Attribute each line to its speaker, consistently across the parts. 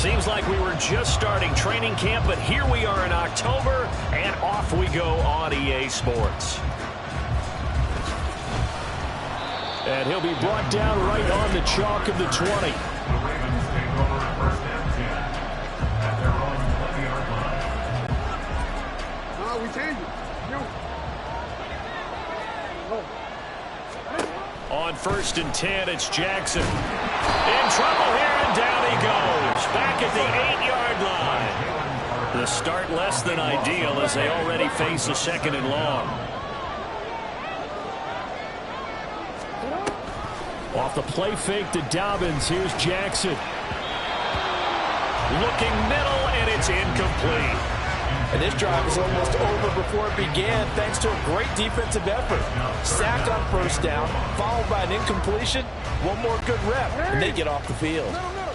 Speaker 1: Seems like we were just starting training camp, but here we are in October, and off we go on EA Sports. And he'll be brought down right on the chalk of the 20.
Speaker 2: The Ravens take over first and 10 at their own 20-yard line.
Speaker 3: We change it.
Speaker 1: On first and 10, it's Jackson. In trouble here, and down he goes. Back at the 8-yard line. The start less than ideal as they already face a second and long. Off the play fake to Dobbins, here's Jackson. Looking middle, and it's incomplete.
Speaker 4: And this drive is almost over before it began thanks to a great defensive effort. Sack on first down, followed by an incompletion. One more good rep, and they get off the field.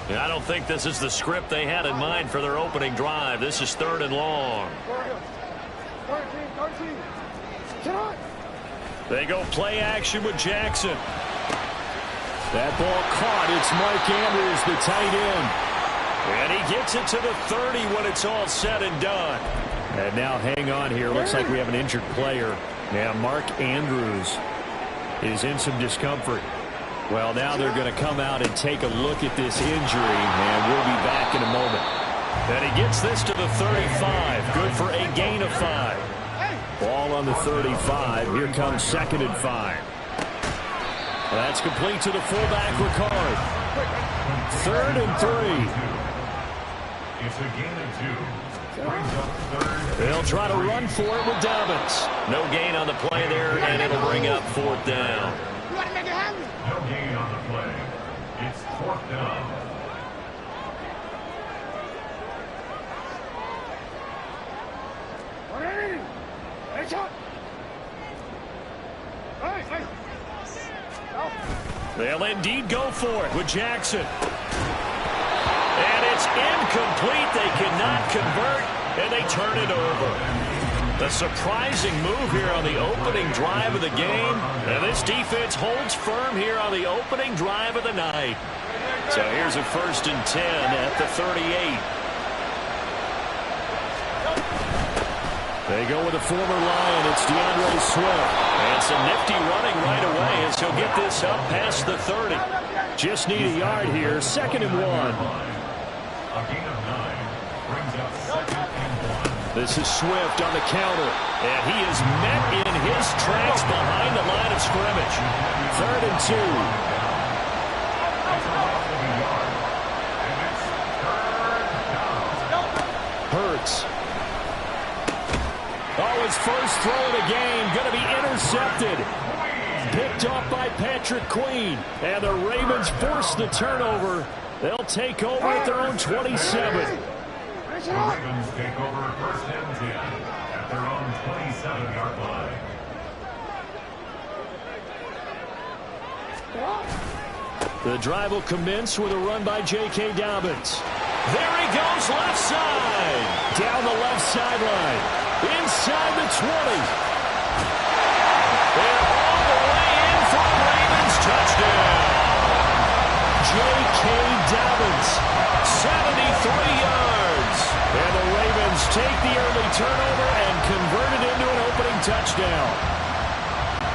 Speaker 1: I don't think this is the script they had in mind for their opening drive. This is third and long. They go play action with Jackson. That ball caught. It's Mike Andrews, the tight end. And he gets it to the 30 when it's all said and done. And now hang on here. Looks like we have an injured player. Now Mark Andrews is in some discomfort. Well, now they're going to come out and take a look at this injury, and we'll be back in a moment. And he gets this to the 35. Good for a gain of 5. Ball on the 35. Here comes second and 5. That's complete to the fullback, Ricard. Third and 3.
Speaker 2: It's a gain of 2. Brings up third.
Speaker 1: They'll try to run for it with Dobbins. No gain on the play there, and it'll bring up fourth down.
Speaker 2: No gain on the play. It's fourth down.
Speaker 1: They'll indeed go for it with Jackson. And it's incomplete. They cannot convert, and they turn it over. A surprising move here on the opening drive of the game. And this defense holds firm here on the opening drive of the night. So here's a first and 10 at the 38. They go with a former Lion. It's DeAndre Swift. And some nifty running right away as he'll get this up past the 30. Just need a yard here. Second and 1.
Speaker 2: A gain of 9 brings up second and 1.
Speaker 1: This is Swift on the counter. And he is met in his tracks behind the line of scrimmage. Third and 2. Hurts. Oh, his first throw of the game going to be intercepted. Picked off by Patrick Queen. And the Ravens force the turnover. They'll take over at their own 27.
Speaker 2: The Ravens take over first and 10 at their own 27-yard line.
Speaker 1: The drive will commence with a run by J.K. Dobbins. There he goes left side. Down the left sideline. Inside the 20. And all the way in for a Ravens touchdown. J.K. Dobbins, 73 yards. And the Ravens take the early turnover and convert it into an opening touchdown.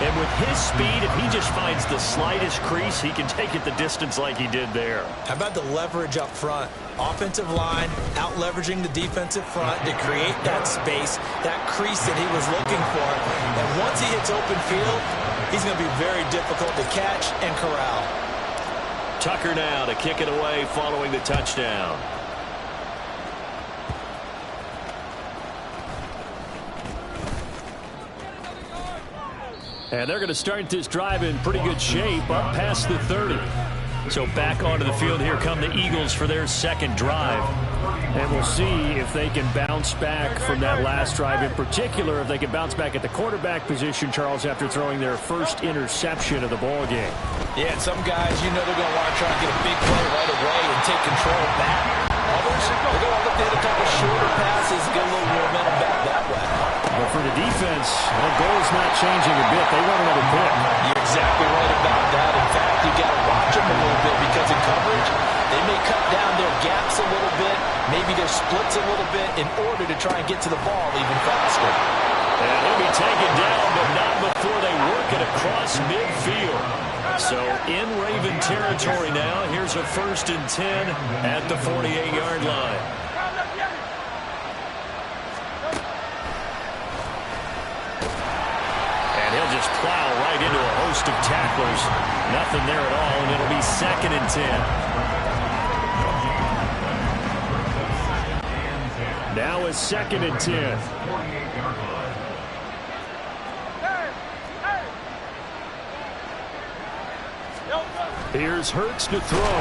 Speaker 1: And with his speed, if he just finds the slightest crease, he can take it the distance like he did there.
Speaker 4: How about the leverage up front? Offensive line out leveraging the defensive front to create that space, that crease that he was looking for. And once he hits open field, he's going to be very difficult to catch and corral.
Speaker 1: Tucker now to kick it away following the touchdown. And they're going to start this drive in pretty good shape up past the 30. So back onto the field here come the Eagles for their second drive. And we'll see if they can bounce back from that last drive. In particular, if they can bounce back at the quarterback position, Charles, after throwing their first interception of the ball game.
Speaker 4: Yeah, and some guys, you know they're going to want to try and get a big play right away and take control back. Others, they're going to look to hit a couple shorter passes, get a little momentum back that way.
Speaker 1: But for the defense, their goal is not changing a bit. They want another pick.
Speaker 4: You're exactly right about that. In fact, you got to watch them a little bit because in coverage, they may cut down their gaps a little bit. a little bit in order to try and get to the ball even faster.
Speaker 1: And he'll be taken down, but not before they work it across midfield. So in Raven territory now. Here's a 1st and 10 at the 48-yard line. And he'll just plow right into a host of tacklers. Nothing there at all, and it'll be 2nd and 10. Now is 2nd and 10. Here's Hurts to throw.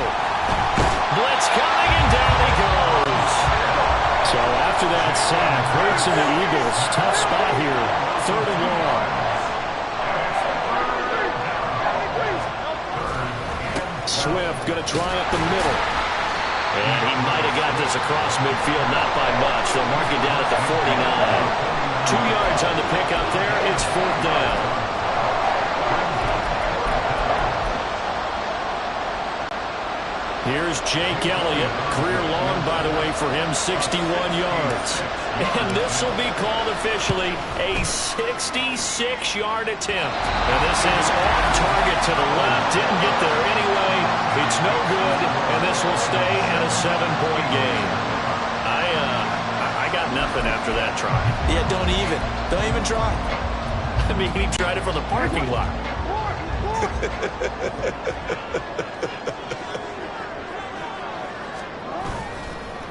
Speaker 1: Blitz coming, and down he goes. So after that sack, Hurts and the Eagles, tough spot here, 3rd and long. Swift going to try up the middle. And he might have got this across midfield, not by much. They'll mark it down at the 49. 2 yards on the pickup there. It's 4th down. Here's Jake Elliott. Career long, by the way, for him, 61 yards. And this will be called officially a 66-yard attempt. And this is off target to the left. Didn't get there anyway. It's no good, and this will stay at a 7-point game. I got nothing after that try.
Speaker 4: Yeah, don't even try.
Speaker 1: I mean, he tried it from the parking lot.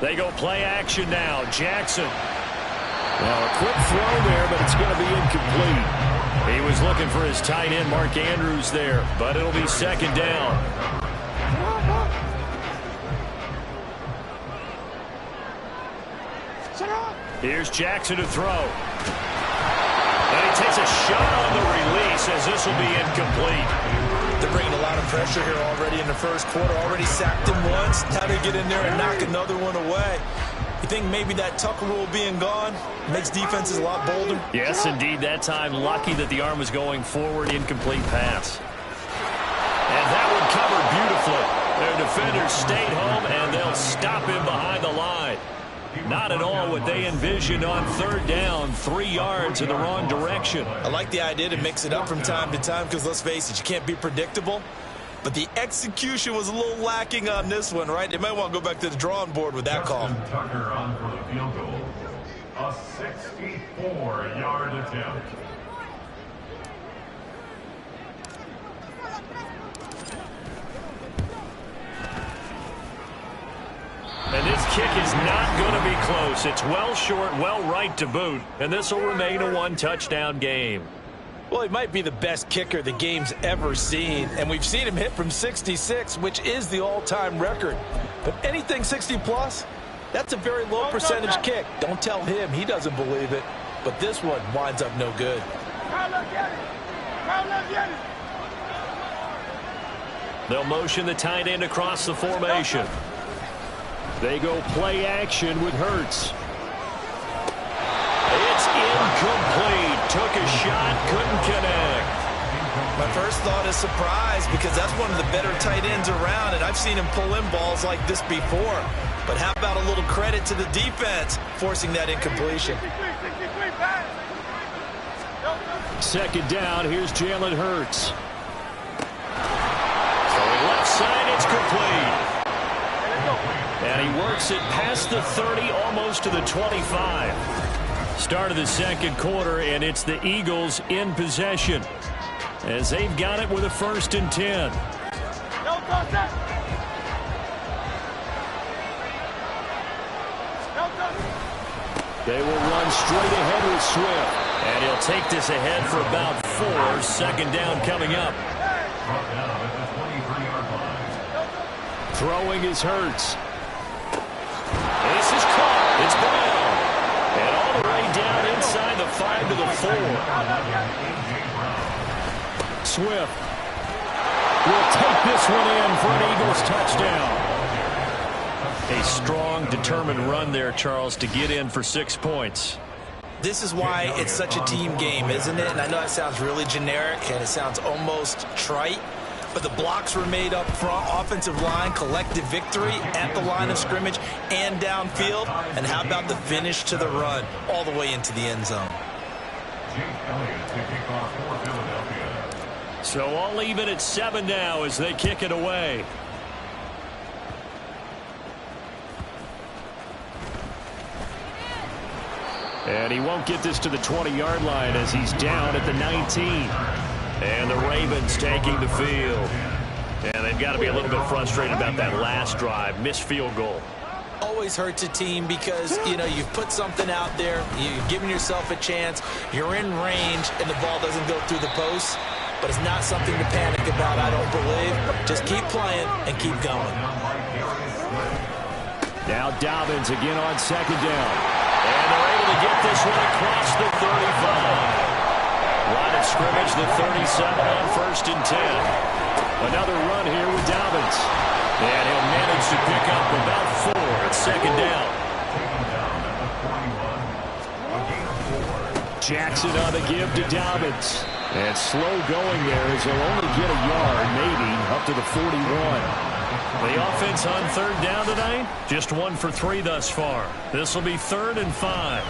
Speaker 1: They go play action now. Jackson. Well, a quick throw there, but it's going to be incomplete. He was looking for his tight end, Mark Andrews, there, but it'll be 2nd down. Here's Jackson to throw. And he takes a shot on the release as this will be incomplete.
Speaker 4: They're bringing a lot of pressure here already in the 1st quarter. Already sacked him once. Now they get in there and knock another one away. You think maybe that Tucker rule being gone makes defenses a lot bolder?
Speaker 1: Yes, indeed. That time, lucky that the arm was going forward. Incomplete pass. And that one covered beautifully. Their defenders stayed home, and they'll stop him behind the line. Not at all what they envisioned on 3rd down. 3 yards in the wrong direction.
Speaker 4: I like the idea to mix it up from time to time because, let's face it, you can't be predictable. But the execution was a little lacking on this one, right? They might want to go back to the drawing board with that call.
Speaker 2: Tucker on for the field goal. A 64-yard attempt.
Speaker 1: And this kick is not going to be close. It's well short, well right to boot. And this will remain a 1-touchdown game.
Speaker 4: Well, he might be the best kicker the game's ever seen. And we've seen him hit from 66, which is the all-time record. But anything 60-plus, that's a very low percentage kick. Don't tell him. He doesn't believe it. But this one winds up no good.
Speaker 1: They'll motion the tight end across the formation. They go play action with Hurts. It's incomplete. Took a shot, couldn't connect.
Speaker 4: My first thought is surprise because that's one of the better tight ends around, and I've seen him pull in balls like this before. But how about a little credit to the defense forcing that incompletion?
Speaker 1: 2nd down, here's Jalen Hurts. Throwing left side, it's complete. And he works it past the 30, almost to the 25. Start of the 2nd quarter, and it's the Eagles in possession as they've got it with a 1st and 10. They will run straight ahead with Swift, and he'll take this ahead for about 4. 2nd down coming up. Throwing is Hurts. This is caught. It's Brown. And all the way down inside the 5 to the 4. Swift will take this one in for an Eagles touchdown. A strong, determined run there, Charles, to get in for 6 points.
Speaker 4: This is why it's such a team game, isn't it? And I know it sounds really generic and it sounds almost trite. but the blocks were made up front. Offensive line, collective victory at the line of scrimmage and downfield. And how about the finish to the run all the way into the end zone?
Speaker 1: So all even at 7 now as they kick it away. And he won't get this to the 20-yard line as he's down at the 19. And the Ravens taking the field. And they've got to be a little bit frustrated about that last drive. Missed field goal.
Speaker 4: Always hurts a team because, you know, you've put something out there, you've given yourself a chance, you're in range, and the ball doesn't go through the post. But it's not something to panic about, I don't believe. Just keep playing and keep going.
Speaker 1: Now Dobbins again on second down. And they're able to get this one across the 35. Line of scrimmage, the 37 on 1st and 10. Another run here with Dobbins. And he'll manage to pick up about 4 at second down. Jackson on the give to Dobbins. And slow going there as he'll only get a yard, maybe, up to the 41. The offense on 3rd down tonight, just 1 for 3 thus far. This will be 3rd and 5.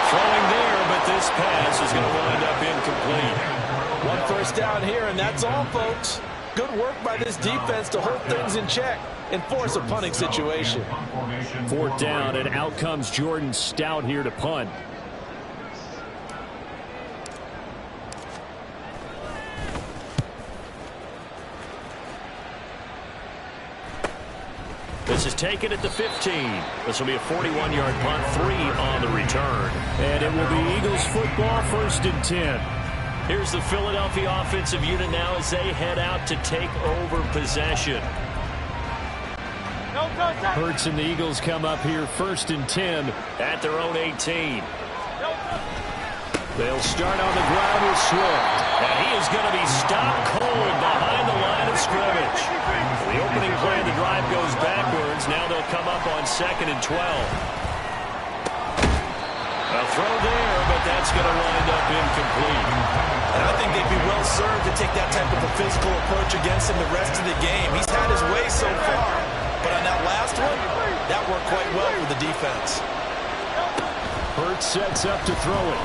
Speaker 1: Throwing there, but this pass is going to wind up incomplete.
Speaker 4: 1 first down here, and that's all, folks. Good work by this defense to hold things in check and force a punting situation.
Speaker 1: 4th down, and out comes Jordan Stout here to punt. This is taken at the 15. This will be a 41-yard punt, 3 on the return. And it will be Eagles football, 1st and 10. Here's the Philadelphia offensive unit now as they head out to take over possession. Hurts and the Eagles come up here 1st and 10 at their own 18. They'll start on the ground with Swift. And he is going to be stopped cold behind the line of scrimmage. The opening play of the drive goes backwards. Now they'll come up on 2nd and 12. A throw there, but that's going to wind up incomplete.
Speaker 4: And I think they'd be well served to take that type of a physical approach against him the rest of the game. He's had his way so far. But on that last one, that worked quite well for the defense.
Speaker 1: Hurts sets up to throw it.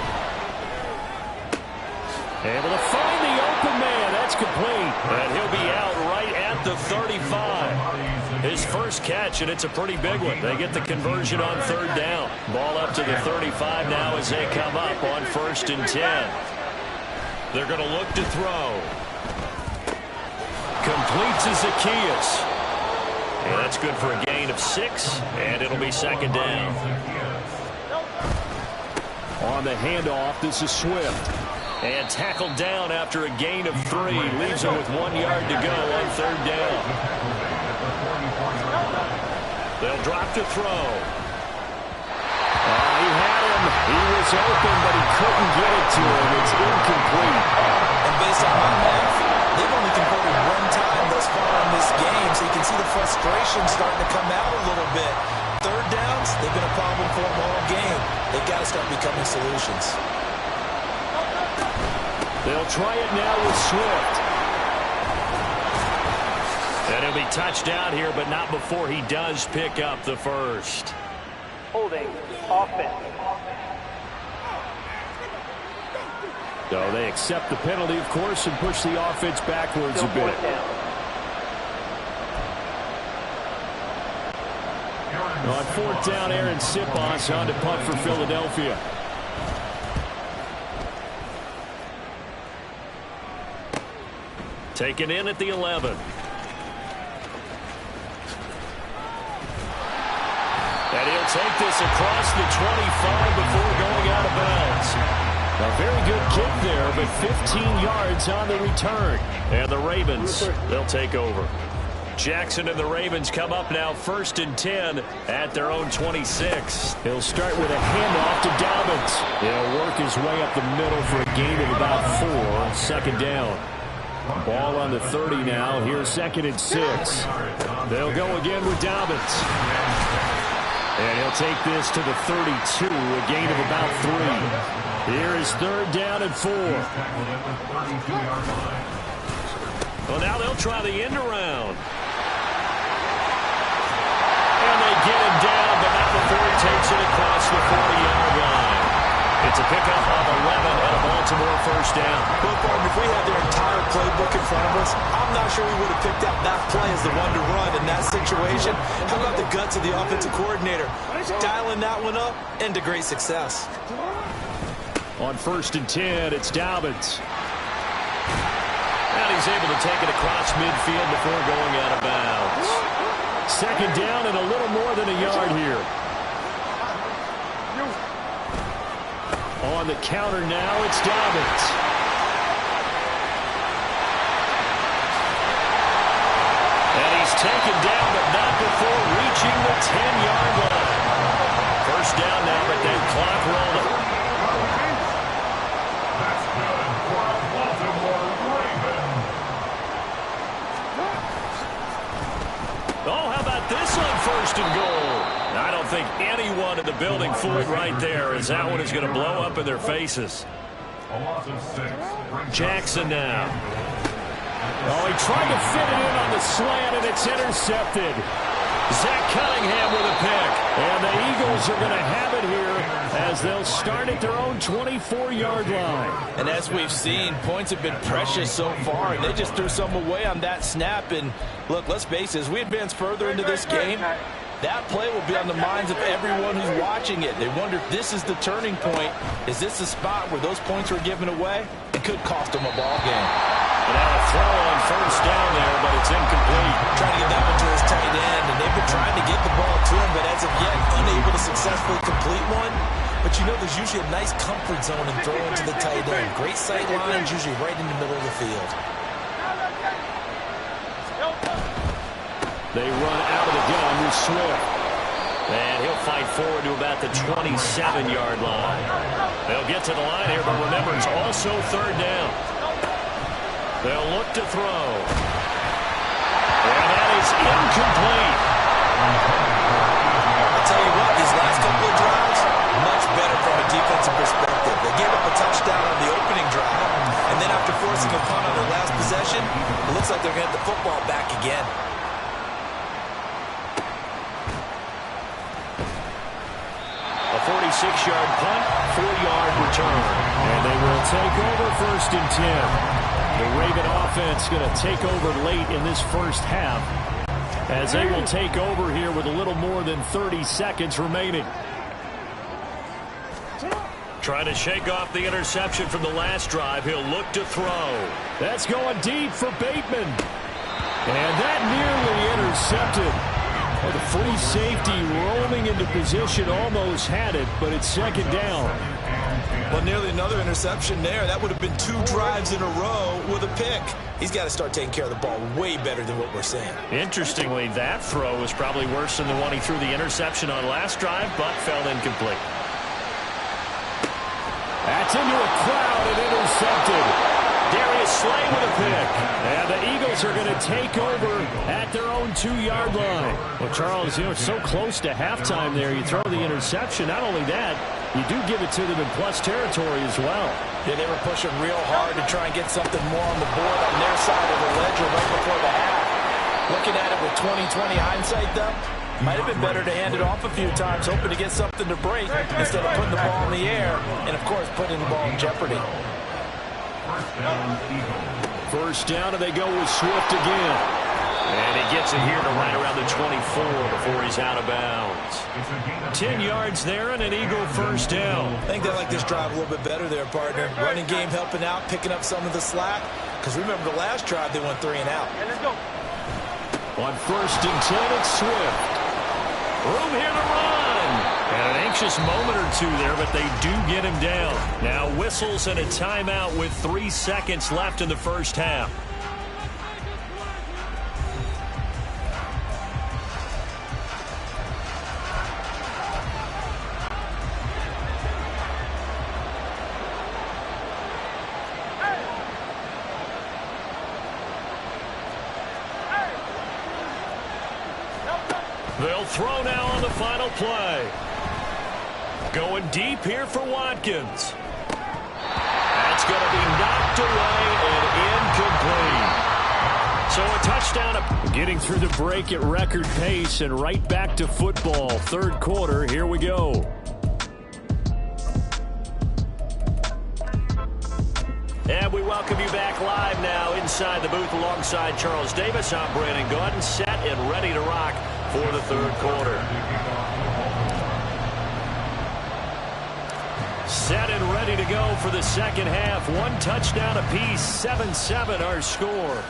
Speaker 1: Able to find the open man. That's complete. And he'll be out right at the 35. His first catch, and it's a pretty big one. They get the conversion on 3rd down. Ball up to the 35 now as they come up on 1st and 10. They're going to look to throw. Complete to Zacchaeus. And that's good for a gain of 6, and it'll be 2nd down. On the handoff, this is Swift. And tackled down after a gain of 3. Leaves him with 1 yard to go on 3rd down. They'll drop to throw. He had him. He was open, but he couldn't get it to him. It's incomplete.
Speaker 4: And based on my math, they've only converted 1 time thus far in this game, so you can see the frustration starting to come out a little bit. 3rd downs, they've been a problem for them all game. They've got to start becoming solutions.
Speaker 1: They'll try it now with Swift. And he'll be touched down here, but not before he does pick up the first.
Speaker 3: Holding offense.
Speaker 1: So they accept the penalty, of course, and push the offense backwards a bit. On 4th down, Aaron Sipos on to punt for Philadelphia. Taken in at the 11. And he'll take this across the 25 before going out of bounds. A very good kick there, but 15 yards on the return. And the Ravens, they'll take over. Jackson and the Ravens come up now 1st and 10 at their own 26. He'll start with a handoff to Dobbins. He'll work his way up the middle for a gain of about 4. 2nd down. Ball on the 30 now. Here's 2nd and 6. They'll go again with Dobbins. And he'll take this to the 32, a gain of about 3. Here is 3rd down and 4. Well, now they'll try the end around. And they get him down, but not before he takes it across the 40-yard line. It's a pickup of 11 and a Baltimore first down.
Speaker 4: Well, Barton, if we had their entire playbook in front of us, I'm not sure we would have picked out that play as the one to run in that situation. How about the guts of the offensive coordinator? Dialing that one up into great success.
Speaker 1: On 1st and 10, it's Dobbins. And he's able to take it across midfield before going out of bounds. 2nd down and a little more than a yard here. On the counter now, it's Dobbins. And he's taken down, but not before reaching the 10-yard line. First down now, but that clock rolling.
Speaker 2: That's good for a Baltimore Raven.
Speaker 1: Oh, how about this on 1st and goal? I don't think anyone in the building fooled right there, as that one is going to blow up in their faces.
Speaker 2: A loss of 6.
Speaker 1: Jackson now. Oh, he tried to fit it in on the slant, and it's intercepted. Zach Cunningham with a pick. And the Eagles are going to have it here as they'll start at their own 24-yard line.
Speaker 4: And as we've seen, points have been precious so far, and they just threw some away on that snap. And look, let's face it, as we advance further into this game, that play will be on the minds of everyone who's watching it. They wonder if this is the turning point. Is this the spot where those points were given away? It could cost them a ball game.
Speaker 1: And now a throw on 1st down there, but it's incomplete.
Speaker 4: Trying to get that one to his tight end, and they've been trying to get the ball to him, but as of yet, unable to successfully complete one. But you know, there's usually a nice comfort zone in throwing to the tight end. Great sight lines, usually right in the middle of the field.
Speaker 1: They run out of the gun with Swift. And he'll fight forward to about the 27-yard line. They'll get to the line here, but remember, it's also 3rd down. They'll look to throw. And that is incomplete.
Speaker 4: I'll tell you what, these last couple of drives, much better from a defensive perspective. They gave up a touchdown on the opening drive, and then after forcing a punt on their last possession, it looks like they're going to get the football back again.
Speaker 1: A 46-yard punt, 4-yard return. And they will take over 1st and 10. The Raven offense going to take over late in this first half as they will take over here with a little more than 30 seconds remaining. Trying to shake off the interception from the last drive. He'll look to throw. That's going deep for Bateman. And that nearly intercepted. Well, the free safety roaming into position almost had it, but it's 2nd down.
Speaker 4: Well, nearly another interception there. That would have been 2 drives in a row with a pick. He's got to start taking care of the ball way better than what we're seeing.
Speaker 1: Interestingly, that throw was probably worse than the one he threw the interception on last drive, but fell incomplete. That's into a crowd and intercepted. Darius Slay with a pick. And the Eagles are going to take over at their own 2-yard line. Well, Charles, you know, it's so close to halftime there. You throw the interception. Not only that, you do give it to them in plus territory as well.
Speaker 4: Yeah, they were pushing real hard to try and get something more on the board on their side of the ledger right before the half. Looking at it with 20/20 hindsight, though, might have been better to hand it off a few times, hoping to get something to break instead of putting the ball in the air and, of course, putting the ball in jeopardy.
Speaker 1: 1st down, and they go with Swift again. And he gets it here to right around the 24 before he's out of bounds. 10 yards there and an Eagle 1st down.
Speaker 4: I think they like this drive a little bit better there, partner. Running game helping out, picking up some of the slack. Because remember the last drive, they went 3 and out.
Speaker 3: Let's go.
Speaker 1: On 1st and 10, it's Swift. Room here to run. And an anxious moment or two there, but they do get him down. Now whistles and a timeout with 3 seconds left in the first half. They'll throw now on the final play. Going deep here for Watkins. That's going to be knocked away and incomplete. So a touchdown. Getting through the break at record pace and right back to football. Third quarter, here we go. And we welcome you back live now inside the booth alongside Charles Davis. I'm Brandon Gordon, set and ready to rock for the third quarter. Set and ready to go for the second half. One touchdown apiece, 7-7 our score.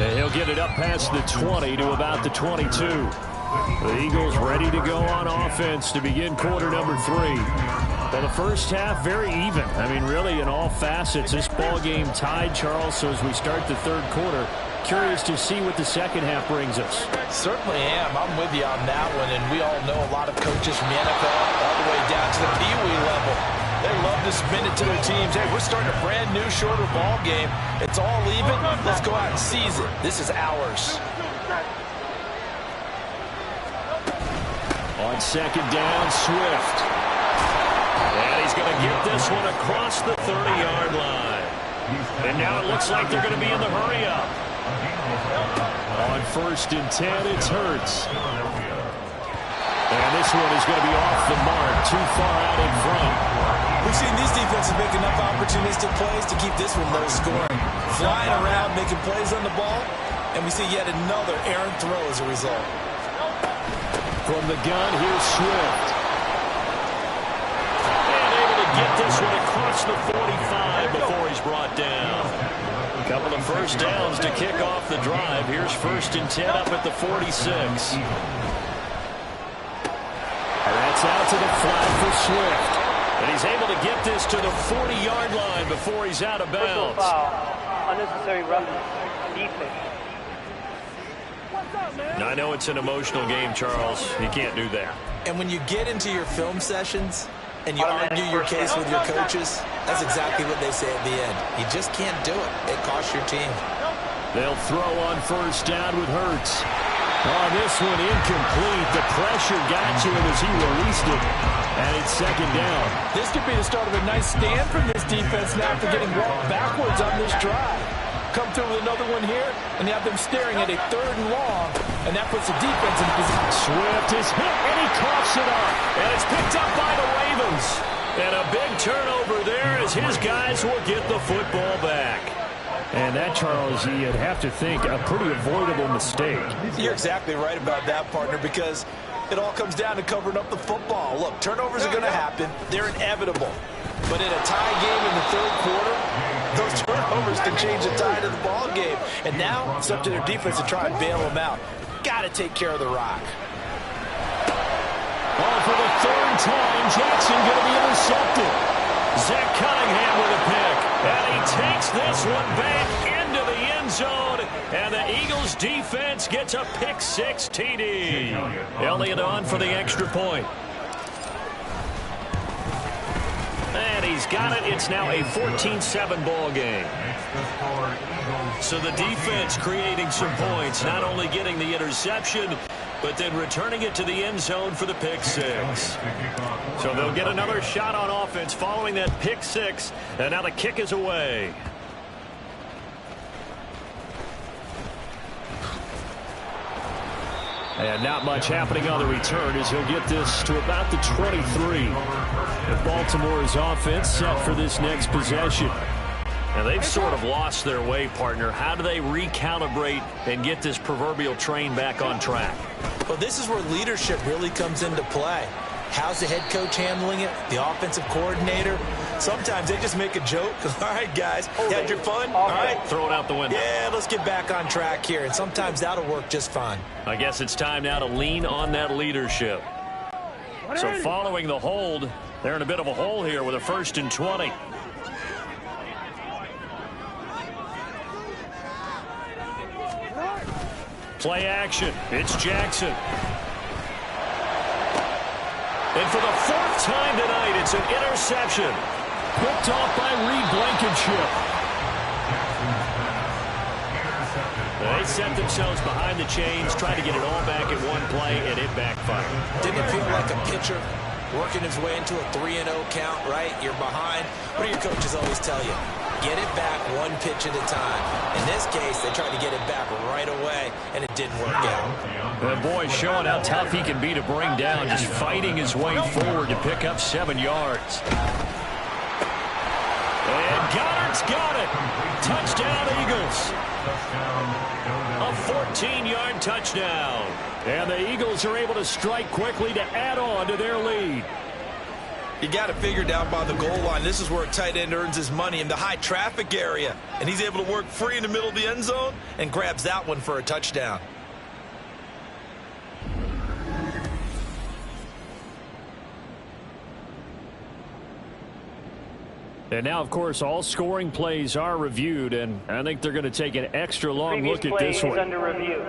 Speaker 1: And he'll get it up past the 20 to about the 22. The Eagles ready to go on offense to begin quarter number 3. Well, the first half, very even. I mean, really, in all facets, this ball game tied, Charles. So as we start the third quarter, curious to see what the second half brings us.
Speaker 4: Certainly am. I'm with you on that one. And we all know a lot of coaches from the NFL all the way down to the Pee Wee level. They love to spin it to their teams. Hey, we're starting a brand new, shorter ball game. It's all even. Let's go out and seize it. This is ours.
Speaker 1: On second down, Swift. And he's going to get this one across the 30-yard line. And now it looks like they're going to be in the hurry-up. On first and 10, it's Hurts. And this one is going to be off the mark, too far out in front.
Speaker 4: We've seen these defenses make enough opportunistic plays to keep this one low scoring. Flying around, making plays on the ball, and we see yet another errant throw as a result.
Speaker 1: From the gun, here's Swift. And able to get this one across the 45 before he's brought down. A couple of first downs to kick off the drive. Here's first and 10 up at the 46. And that's out to the flat for Swift. And he's able to get this to the 40-yard line before he's out of bounds.
Speaker 3: Foul. Unnecessary roughness. Defense.
Speaker 1: I know it's an emotional game, Charles. You can't do that.
Speaker 4: And when you get into your film sessions and you argue your case with your coaches, that's exactly what they say at the end. You just can't do it. It costs your team.
Speaker 1: They'll throw on first down with Hurts. On this one, incomplete. The pressure got to him as he released it. And it's second down.
Speaker 4: This could be the start of a nice stand from this defense now after getting walked backwards on this drive. Come through with another one here, and you have them staring at a third and long, and that puts the defense in position.
Speaker 1: Swift is hit, and he coughs it up. And it's picked up by the Ravens. And a big turnover there as his guys will get the football back. And that, Charles, you'd have to think a pretty avoidable mistake.
Speaker 4: You're exactly right about that, partner, because it all comes down to covering up the football. Look, turnovers are going to happen. They're inevitable. But in a tie game in the third quarter, those turnovers can change the tide of the ball game. And now it's up to their defense to try and bail them out. Got to take care of the rock.
Speaker 1: Oh, for the third time, Jackson going to be intercepted. Zach Cunningham with a pick. And he takes this one back into the end zone. And the Eagles defense gets a pick-6 TD. Elliott on for the extra point. And he's got it. It's now a 14-7 ball game. So the defense creating some points, not only getting the interception, but then returning it to the end zone for the pick-6. So they'll get another shot on offense following that pick-6, and now the kick is away. And not much happening on the return as he'll get this to about the 23. And Baltimore's offense set for this next possession. And they've sort of lost their way, partner. How do they recalibrate and get this proverbial train back on track?
Speaker 4: Well, this is where leadership really comes into play. How's the head coach handling it? The offensive coordinator? Sometimes they just make a joke. All right, guys, you had your fun? All right.
Speaker 1: Throw it out the window.
Speaker 4: Yeah, let's get back on track here. And sometimes that'll work just fine.
Speaker 1: I guess it's time now to lean on that leadership. So following the hold, they're in a bit of a hole here with a 1st and 20. Play action. It's Jackson. And for the 4th time tonight, it's an interception. Picked off by Reed Blankenship. They set themselves behind the chains, tried to get it all back in one play, and it backfired.
Speaker 4: Didn't it feel like a pitcher working his way into a 3-0 count, right? You're behind. What do your coaches always tell you? Get it back one pitch at a time. In this case, they tried to get it back right away, and it didn't work out.
Speaker 1: The boy showing how tough he can be to bring down, just fighting his way forward to pick up 7 yards. And Goddard's got it. Touchdown, Eagles. A 14-yard touchdown. And the Eagles are able to strike quickly to add on to their lead.
Speaker 4: You got to figure down by the goal line. This is where a tight end earns his money, in the high traffic area. And he's able to work free in the middle of the end zone and grabs that one for a touchdown.
Speaker 1: And now, of course, all scoring plays are reviewed, and I think they're going to take an extra long look at this one.
Speaker 3: Under review.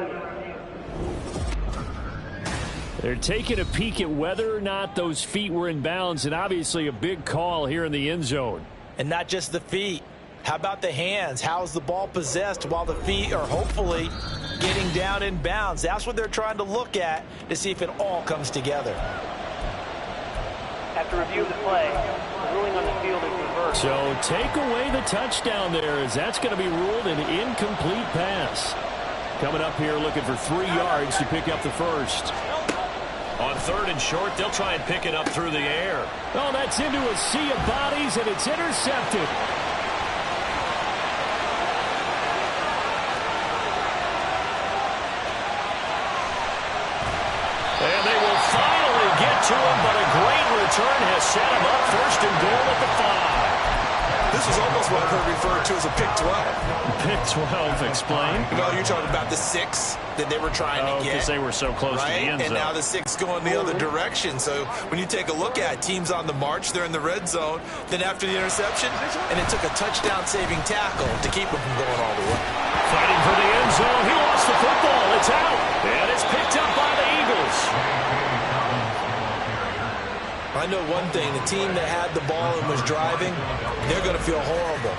Speaker 1: They're taking a peek at whether or not those feet were in bounds, and obviously a big call here in the end zone.
Speaker 4: And not just the feet. How about the hands? How's the ball possessed while the feet are hopefully getting down in bounds? That's what they're trying to look at to see if it all comes together.
Speaker 3: After review of the play, the ruling on the field is reversed.
Speaker 1: So take away the touchdown there, as that's going to be ruled an incomplete pass. Coming up here looking for 3 yards to pick up the first. On 3rd and short, they'll try and pick it up through the air. Oh, that's into a sea of bodies, and it's intercepted. And they will finally get to him, but a great return has set him up 1st and goal at the 5.
Speaker 4: This is almost what I've heard referred to as a pick 12.
Speaker 1: Pick 12, explain.
Speaker 4: No, you're talking about the 6 that they were trying to get.
Speaker 1: Because they were so close to the end zone.
Speaker 4: And now the 6 going the other direction. So when you take a look at teams on the march, they're in the red zone. Then after the interception, and it took a touchdown-saving tackle to keep them from going all the way.
Speaker 1: Fighting for the end zone. He lost the football. It's out. And it's picked up by the Eagles.
Speaker 4: I know one thing. The team that had the ball and was driving, they're going to feel horrible.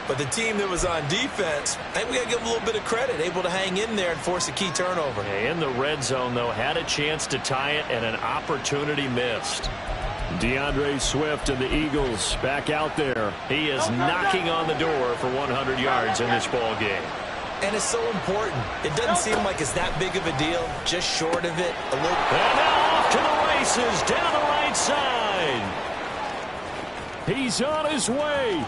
Speaker 4: But the team that was on defense, I think we got to give them a little bit of credit, able to hang in there and force a key turnover.
Speaker 1: In the red zone, though, had a chance to tie it and an opportunity missed. DeAndre Swift and the Eagles back out there. He is knocking on the door for 100 yards in this ball game.
Speaker 4: And it's so important. It doesn't seem like it's that big of a deal, just short of it. A little.
Speaker 1: And now off to the races down the right side. He's on his way.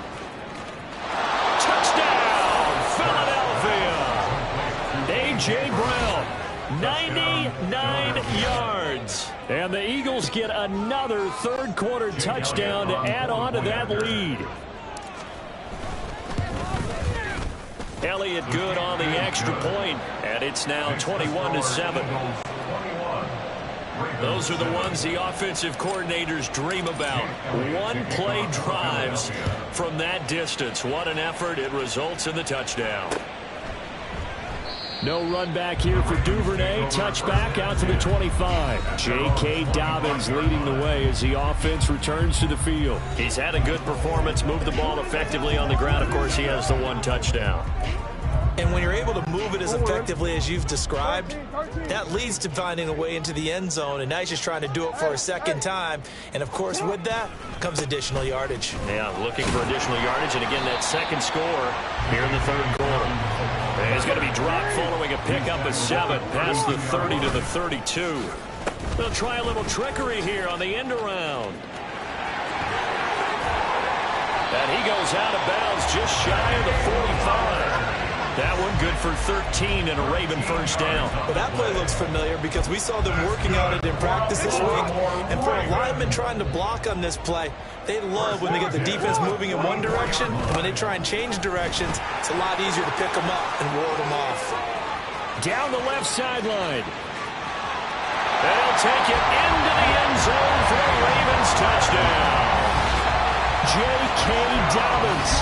Speaker 1: Touchdown, Philadelphia. A.J. Brown, 99 yards. And the Eagles get another 3rd quarter touchdown to add on to that lead. Elliott good on the extra point, and it's now 21-7. Those are the ones the offensive coordinators dream about. One-play drives from that distance. What an effort. It results in the touchdown. No run back here for Duvernay. Touchback out to the 25. J.K. Dobbins leading the way as the offense returns to the field. He's had a good performance, moved the ball effectively on the ground. Of course, he has the 1 touchdown.
Speaker 4: And when you're able to move it as effectively as you've described, that leads to finding a way into the end zone. And now he's just trying to do it for a 2nd time. And, of course, with that comes additional yardage.
Speaker 1: Yeah, looking for additional yardage. And, again, that 2nd score here in the 3rd quarter. And he's going to be dropped following a pickup of 7 past the 30 to the 32. They'll try a little trickery here on the end around. And he goes out of bounds just shy of the 45. That one good for 13 and a Raven 1st down.
Speaker 4: Well, that play looks familiar because we saw them working on it in practice this week. And for a lineman trying to block on this play, they love when they get the defense moving in one direction. And when they try and change directions, it's a lot easier to pick them up and ward them off.
Speaker 1: Down the left sideline. They'll take it into the end zone for the Ravens touchdown. J.K. Dobbins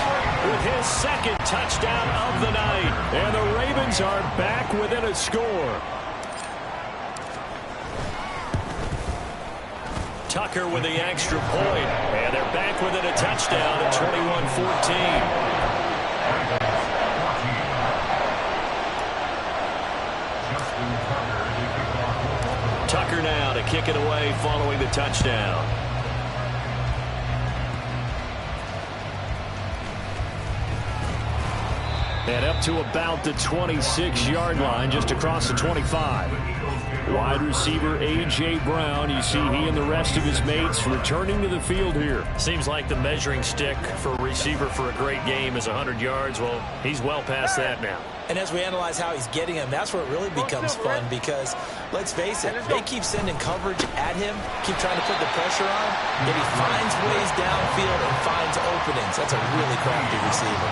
Speaker 1: with his 2nd touchdown of the night. And the Ravens are back within a score. Tucker with the extra point. And they're back within a touchdown at 21-14. Tucker now to kick it away following the touchdown. And up to about the 26-yard line, just across the 25. Wide receiver A.J. Brown, you see he and the rest of his mates returning to the field here.
Speaker 5: Seems like the measuring stick for a receiver for a great game is 100 yards. Well, he's well past that now.
Speaker 4: And as we analyze how he's getting him, that's where it really becomes fun because, let's face it, they keep sending coverage at him, keep trying to put the pressure on, yet he finds ways downfield and finds openings. That's a really crafty receiver.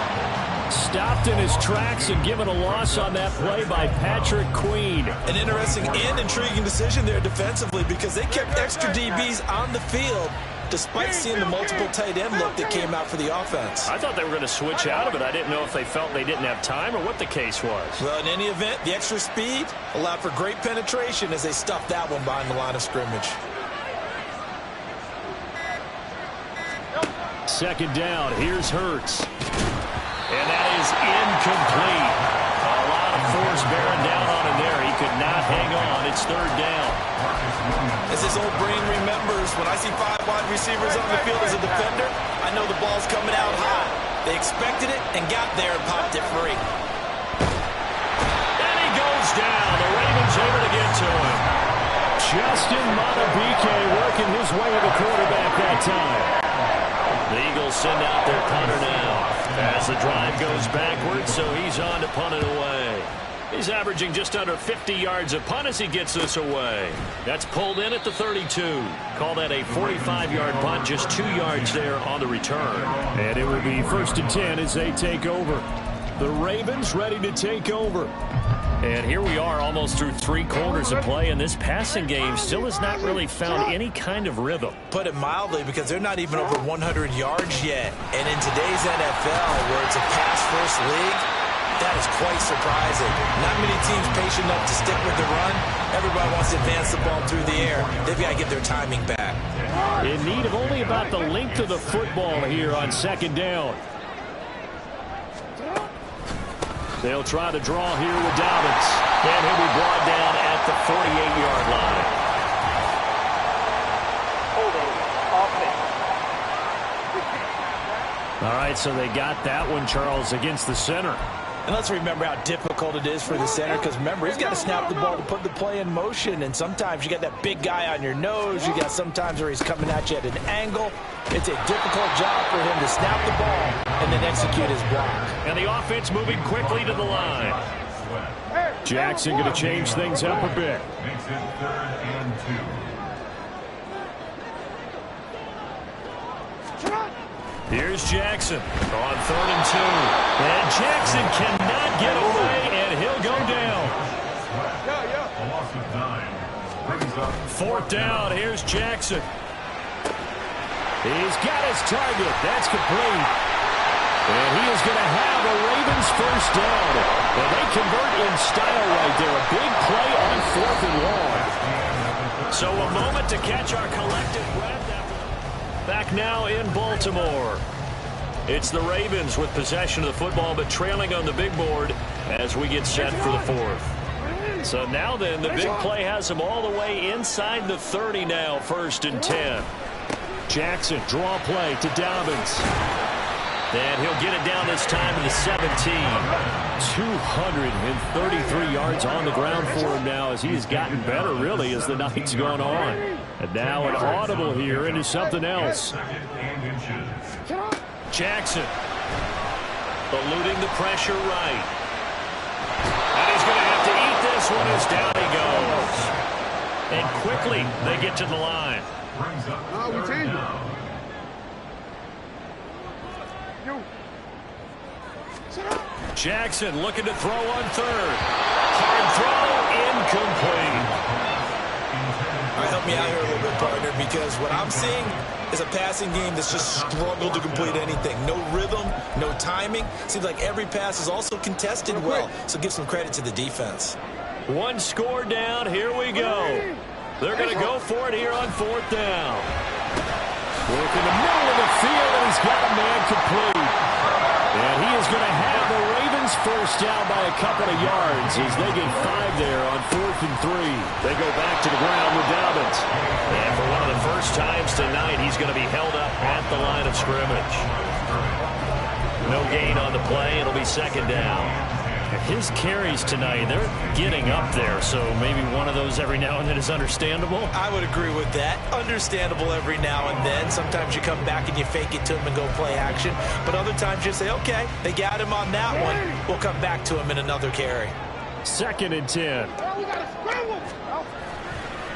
Speaker 1: Stopped in his tracks and given a loss on that play by Patrick Queen.
Speaker 4: An interesting and intriguing decision there defensively because they kept extra DBs on the field despite seeing the multiple tight end look that came out for the offense.
Speaker 5: I thought they were going to switch out of it. I didn't know if they felt they didn't have time or what the case was.
Speaker 4: Well, in any event, the extra speed allowed for great penetration as they stuffed that one behind the line of scrimmage.
Speaker 1: Second down, here's Hurts. And that is incomplete. A lot of force bearing down on him there. He could not hang on. It's third down.
Speaker 4: As his old brain remembers, when I see 5 wide receivers on the field as a defender, I know the ball's coming out high. They expected it and got there and popped it free.
Speaker 1: And he goes down. The Ravens able to get to him. Justin Madubuike working his way to the quarterback that time. The Eagles send out their punter now as the drive goes backwards, so he's on to punt it away. He's averaging just under 50 yards a punt as he gets this away. That's pulled in at the 32. Call that a 45-yard punt, just 2 yards there on the return. And it will be 1st and 10 as they take over. The Ravens ready to take over. And here we are almost through 3 quarters of play, and this passing game still has not really found any kind of rhythm.
Speaker 4: Put it mildly, because they're not even over 100 yards yet. And in today's NFL, where it's a pass-first league, that is quite surprising. Not many teams patient enough to stick with the run. Everybody wants to advance the ball through the air. They've got to get their timing back.
Speaker 1: In need of only about the length of the football here on second down. They'll try to draw here with Dobbins. And he'll be brought down at the 48-yard line.
Speaker 3: Holding offense.
Speaker 1: All right, so they got that one, Charles, against the center.
Speaker 4: And let's remember how difficult it is for the center, because remember, he's got to snap the ball to put the play in motion, and sometimes you got that big guy on your nose. You got sometimes where he's coming at you at an angle. It's a difficult job for him to snap the ball and then execute his block.
Speaker 1: And the offense moving quickly to the line. Jackson going to change things up a bit.
Speaker 2: Makes it 3rd and 2.
Speaker 1: Here's Jackson on 3rd and 2. And Jackson cannot get away, and he'll go down.
Speaker 2: A loss of 9. Brings up
Speaker 1: 4th down. Here's Jackson. He's got his target. That's complete. And he is going to have a Ravens first down. And they convert in style right there. A big play on 4th and long. So a moment to catch our collective breath. Back now in Baltimore. It's the Ravens with possession of the football, but trailing on the big board as we get set for the 4th. So now then, the big play has them all the way inside the 30 now, 1st and 10. Jackson, draw play to Dobbins. And he'll get it down this time to the 17. 233 yards on the ground for him now as he has gotten better, really, as the night's gone on. And now an audible here into something else. Jackson eluding the pressure right. And he's going to have to eat this one as down he goes. And quickly they get to the line. Jackson looking to throw on 3rd. Hard throw, incomplete.
Speaker 4: All right, help me out here a little bit, partner, because what I'm seeing is a passing game that's just struggled to complete anything. No rhythm, no timing. Seems like every pass is also contested well, so give some credit to the defense.
Speaker 1: 1 score down, here we go. They're going to go for it here on 4th down. Work in the middle of the field, and he's got a man complete. And he is going to have the Ravens first down by a couple of yards as they get 5 there on 4th and 3. They go back to the ground with Dobbins.
Speaker 5: And for one of the first times tonight, he's going to be held up at the line of scrimmage. No gain on the play. It'll be 2nd down.
Speaker 1: His carries tonight, they're getting up there, so maybe one of those every now and then is understandable.
Speaker 4: I would agree with that. Understandable every now and then. Sometimes you come back and you fake it to him and go play action. But other times you say, okay, they got him on that one. We'll come back to him in another carry.
Speaker 1: 2nd and 10.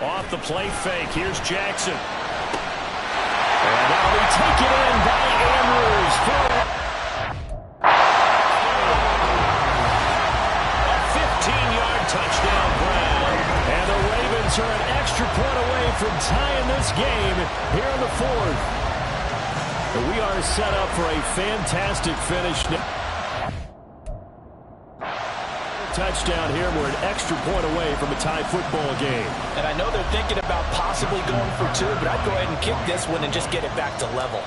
Speaker 1: Off the play fake. Here's Jackson. And that'll be taken in by Andrews for touchdown ground. And the Ravens are an extra point away from tying this game here in the 4th. And we are set up for a fantastic finish. Touchdown here. We're an extra point away from a tie football game.
Speaker 4: And I know they're thinking about possibly going for 2, but I'd go ahead and kick this one and just get it back to level.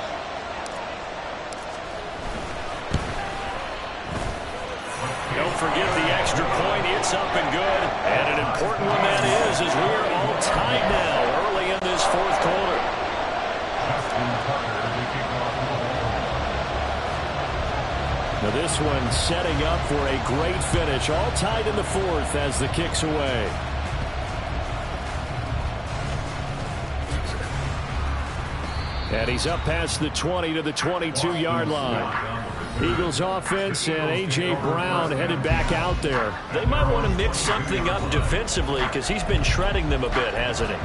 Speaker 5: Don't forget the extra point. It's up and good. And an important one that is, as we're all tied now early in this 4th quarter.
Speaker 1: Now this one setting up for a great finish. All tied in the 4th as the kick's away. And he's up past the 20 to the 22-yard line. Eagles offense and A.J. Brown headed back out there.
Speaker 5: They might want to mix something up defensively because he's been shredding them a bit, hasn't he?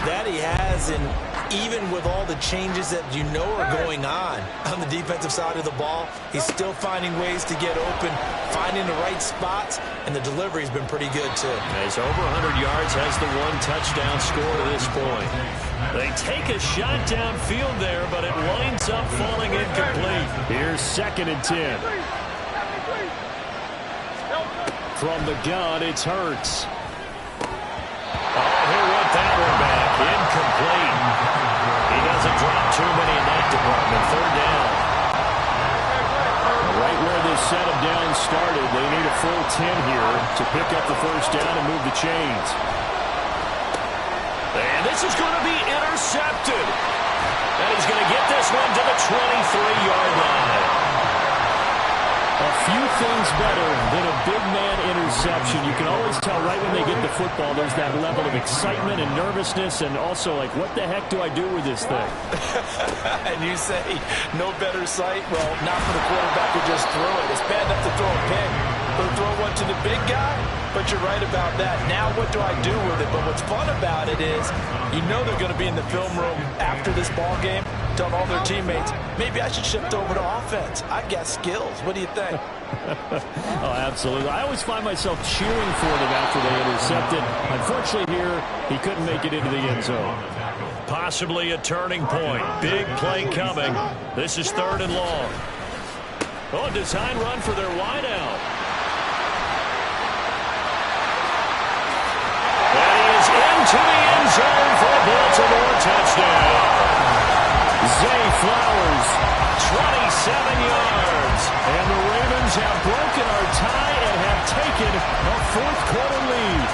Speaker 4: That he has, and even with all the changes that you know are going on the defensive side of the ball, he's still finding ways to get open, finding the right spots, and the delivery's been pretty good too.
Speaker 5: As over 100 yards, has the 1 touchdown score to this point. They take a shot downfield there, but it winds up falling incomplete.
Speaker 1: Here's 2nd and 10. From the gun, it's Hurts.
Speaker 5: Oh, he'll want that one back. Incomplete. He doesn't drop too many in that department. 3rd down.
Speaker 1: Right where this set of downs started, they need a full 10 here to pick up the first down and move the chains.
Speaker 5: And this is going to be intercepted. And he's going to get this one to the 23-yard line.
Speaker 1: A few things better than a big man interception. You can always tell right when they get the football, there's that level of excitement and nervousness, and also like, what the heck do I do with this thing?
Speaker 4: And you say, no better sight? Well, not for the quarterback who just threw it. It's bad enough to throw a pick, but throw one to the big guy? But you're right about that. Now what do I do with it? But what's fun about it is, you know they're going to be in the film room after this ball game, telling all their teammates, maybe I should shift over to offense. I got skills. What do you think?
Speaker 1: Oh, absolutely. I always find myself cheering for them after they intercept it. Unfortunately here, he couldn't make it into the end zone.
Speaker 5: Possibly a turning point. Big play coming. This is 3rd and long. Oh, design run for their wideout. And he is into the end zone for a Baltimore touchdown.
Speaker 1: Zay Flowers,
Speaker 5: 27 yards.
Speaker 1: And the Ravens have broken our tie and have taken a 4th quarter lead.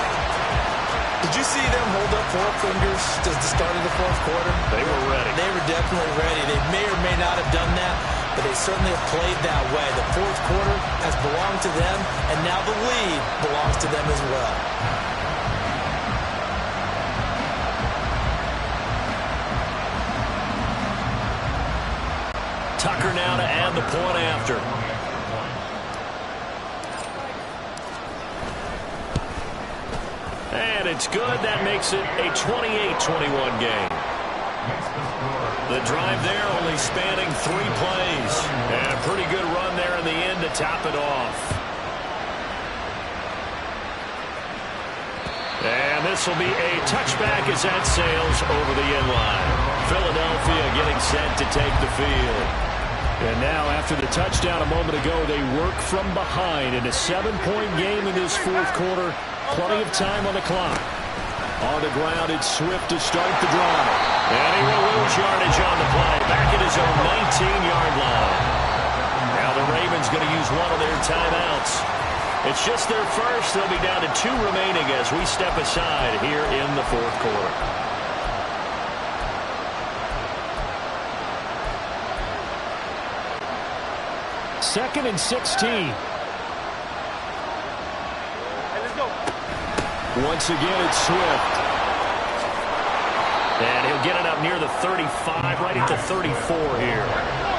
Speaker 4: Did you see them hold up 4 fingers at the start of the 4th quarter?
Speaker 5: They were ready.
Speaker 4: They were definitely ready. They may or may not have done that, but they certainly have played that way. The 4th quarter has belonged to them, and now the lead belongs to them as well.
Speaker 5: Tucker now to add the point after. And it's good. That makes it a 28-21 game. The drive there only spanning 3 plays. And a pretty good run there in the end to top it off. And this will be a touchback as that sails over the end line. Philadelphia getting set to take the field.
Speaker 1: And now, after the touchdown a moment ago, they work from behind in a 7-point game in this 4th quarter. Plenty of time on the clock. On the ground, it's Swift to start the drive.
Speaker 5: And he will lose yardage on the play. Back at his own 19-yard line. Now the Ravens going to use one of their timeouts. It's just their first. They'll be down to 2 remaining as we step aside here in the fourth quarter.
Speaker 1: Second and 16. Once again, it's Swift.
Speaker 5: And he'll get it up near the 35, right at the 34 here.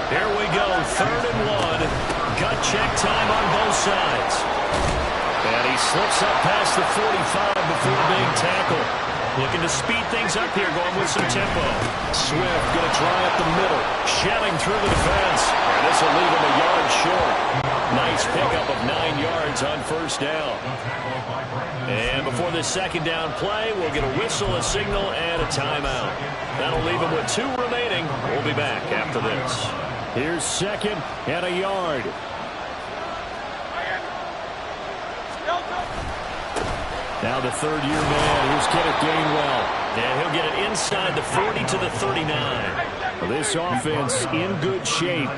Speaker 5: Here we go, 3rd and 1. Gut check time on both sides. And he slips up past the 45 before being tackled. Looking to speed things up here, going with some tempo.
Speaker 1: Swift going to try up the middle.
Speaker 5: Shelling through the defense. And this will leave him a yard short. Nice pickup of 9 yards on first down. And before this second down play, we'll get a whistle, a signal, and a timeout. That'll leave him with 2 remaining. We'll be back after this.
Speaker 1: Here's 2nd and a yard. Now the 3rd-year man. Here's Kenneth Gainwell.
Speaker 5: And he'll get it inside the 40 to the 39.
Speaker 1: This offense in good shape.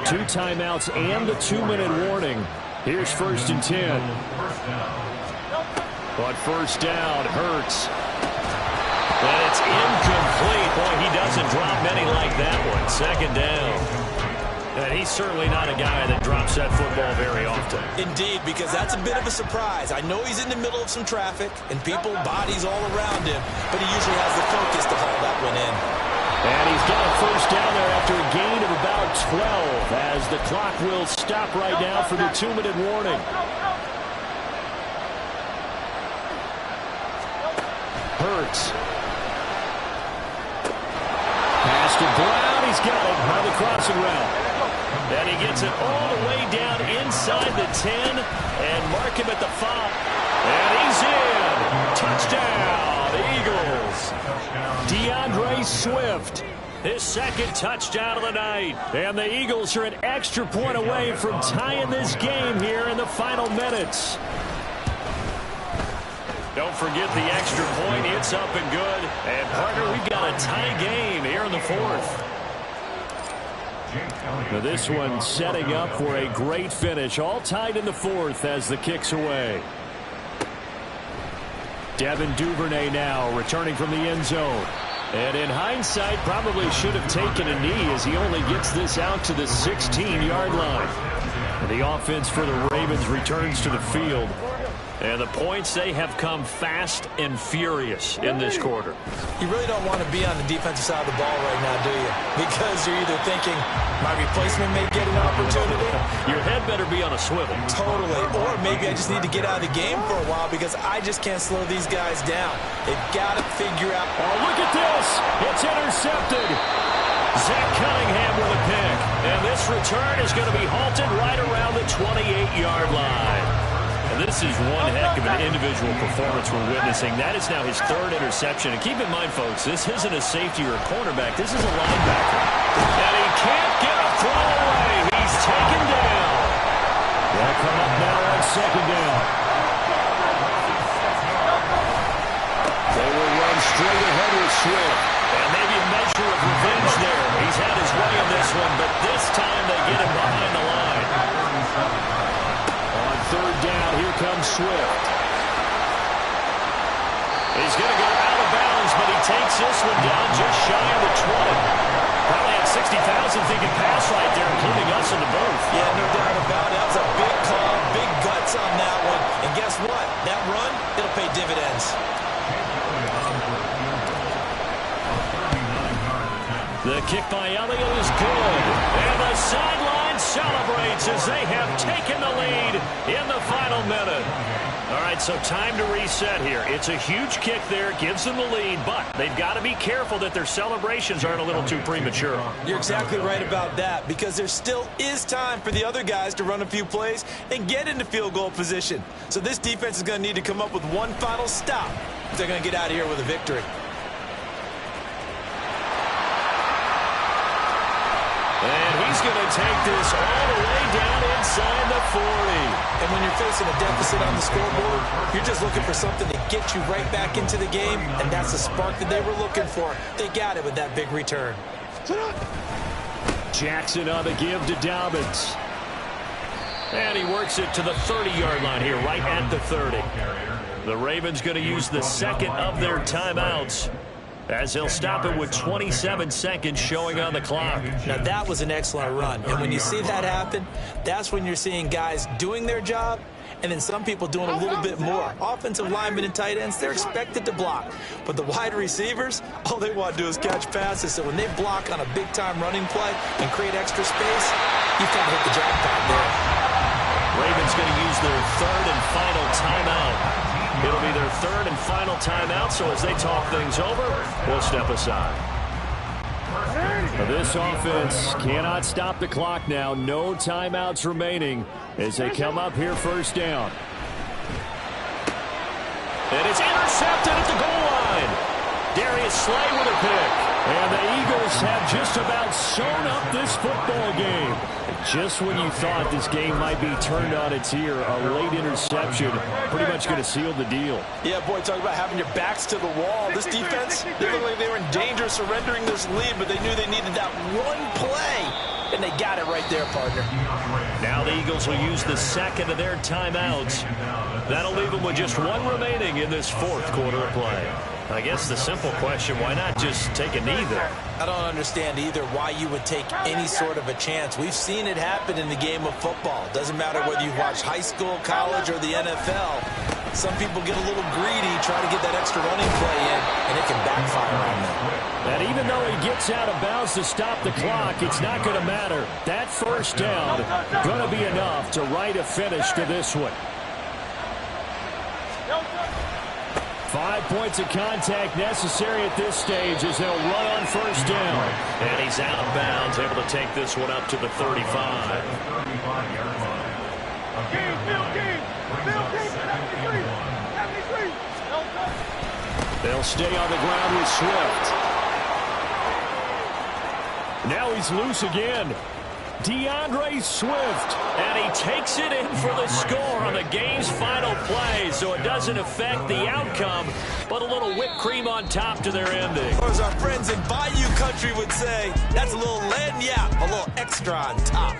Speaker 1: 2 timeouts and the 2-minute warning. Here's 1st and 10. But first down, Hurts.
Speaker 5: And it's incomplete. Boy, he doesn't drop many like that one. 2nd down. And he's certainly not a guy that drops that football very often.
Speaker 4: Indeed, because that's a bit of a surprise. I know he's in the middle of some traffic and people, bodies all around him, but he usually has the focus to haul that one in.
Speaker 1: And he's got a first down there after a gain of about 12 as the clock will stop right now for the 2-minute warning. Hurts. Pass to Brown. He's got it on the crossing route.
Speaker 5: And he gets it all the way down inside the 10 and mark him at the 5. And he's in. Touchdown, Eagles.
Speaker 1: DeAndre Swift.
Speaker 5: His 2nd touchdown of the night.
Speaker 1: And the Eagles are an extra point away from tying this game here in the final minutes.
Speaker 5: Don't forget the extra point. It's up and good. And, partner, we've got a tie game here in the 4th.
Speaker 1: Now this one setting up for a great finish. All tied in the 4th as the kick's away. Devin Duvernay now returning from the end zone. And in hindsight, probably should have taken a knee as he only gets this out to the 16-yard line. And the offense for the Ravens returns to the field.
Speaker 5: And the points, they have come fast and furious in this quarter.
Speaker 4: You really don't want to be on the defensive side of the ball right now, do you? Because you're either thinking, my replacement may get an opportunity.
Speaker 5: Your head better be on a swivel.
Speaker 4: Totally. Or maybe I just need to get out of the game for a while because I just can't slow these guys down. They've got to figure out.
Speaker 1: Oh, look at this. It's intercepted.
Speaker 5: Zach Cunningham with a pick. And this return is going to be halted right around the 28-yard line. And this is one heck of an individual performance we're witnessing. That is now his 3rd interception. And keep in mind, folks, this isn't a safety or a cornerback. This is a linebacker. And he can't get a throw away. He's taken down.
Speaker 1: They'll come up now on 2nd down. They will run straight ahead with Swift.
Speaker 5: And maybe a measure of revenge there. He's had his way in this one, but this time they get him behind the line.
Speaker 1: On 3rd down, here comes Swift.
Speaker 5: He's going to go out of bounds, but he takes this one down just shy of the 20. Probably had 60,000 thinking pass right there, including us in the booth.
Speaker 4: Yeah, no doubt about it. That was a big call, big guts on that one. And guess what? That run, it'll pay dividends.
Speaker 5: The kick by Elliott is good. And the sideline celebrates as they have taken the lead in the final minute. All right, so time to reset here. It's a huge kick there, gives them the lead, but they've got to be careful that their celebrations aren't a little too premature.
Speaker 4: You're exactly right about that, because there still is time for the other guys to run a few plays and get into field goal position. So this defense is going to need to come up with one final stop if they're going to get out of here with a victory.
Speaker 5: And he's going to take this all the way down inside the 40.
Speaker 4: And when you're facing a deficit on the scoreboard, you're just looking for something to get you right back into the game, and that's the spark that they were looking for. They got it with that big return.
Speaker 1: Jackson on the give to Dobbins.
Speaker 5: And he works it to the 30-yard line here, right at the 30. The Ravens going to use the second of their timeouts, as they'll stop it with 27 seconds showing on the clock.
Speaker 4: Now, that was an excellent run. And when you see that happen, that's when you're seeing guys doing their job and then some people doing a little bit more. Offensive linemen and tight ends, they're expected to block. But the wide receivers, all they want to do is catch passes. So when they block on a big-time running play and create extra space, you've kind of hit the jackpot there.
Speaker 5: Ravens going to use their third and final timeout. It'll be their third and final timeout, so as they talk things over, we'll step aside.
Speaker 1: This offense cannot stop the clock now. No timeouts remaining as they come up here first down.
Speaker 5: And it's intercepted at the goal line. Darius Slay with a pick.
Speaker 1: And the Eagles have just about sewn up this football game. Just when you thought this game might be turned on its ear, a late interception pretty much going to seal the deal.
Speaker 4: Yeah, boy, talk about having your backs to the wall. This defense, they looked like they were in danger of surrendering this lead, but they knew they needed that one play, and they got it right there, partner.
Speaker 5: Now the Eagles will use the second of their timeouts. That'll leave them with just one remaining in this fourth quarter of play. I guess the simple question, why not just take a knee there?
Speaker 4: I don't understand either why you would take any sort of a chance. We've seen it happen in the game of football. Doesn't matter whether you watch high school, college, or the NFL. Some people get a little greedy, try to get that extra running play in, and it can backfire on them.
Speaker 1: And even though he gets out of bounds to stop the clock, it's not going to matter. That first down going to be enough to write a finish to this one. 5 points of contact necessary at this stage as they'll run on first down.
Speaker 5: And he's out of bounds, able to take this one up to the 35.
Speaker 1: They'll stay on the ground with Swift. Now he's loose again. DeAndre Swift.
Speaker 5: And he takes it in for the score on the game's final play, so it doesn't affect the outcome, but a little whipped cream on top to their ending.
Speaker 4: Or as our friends in Bayou Country would say, that's a little lagniappe, a little extra on top.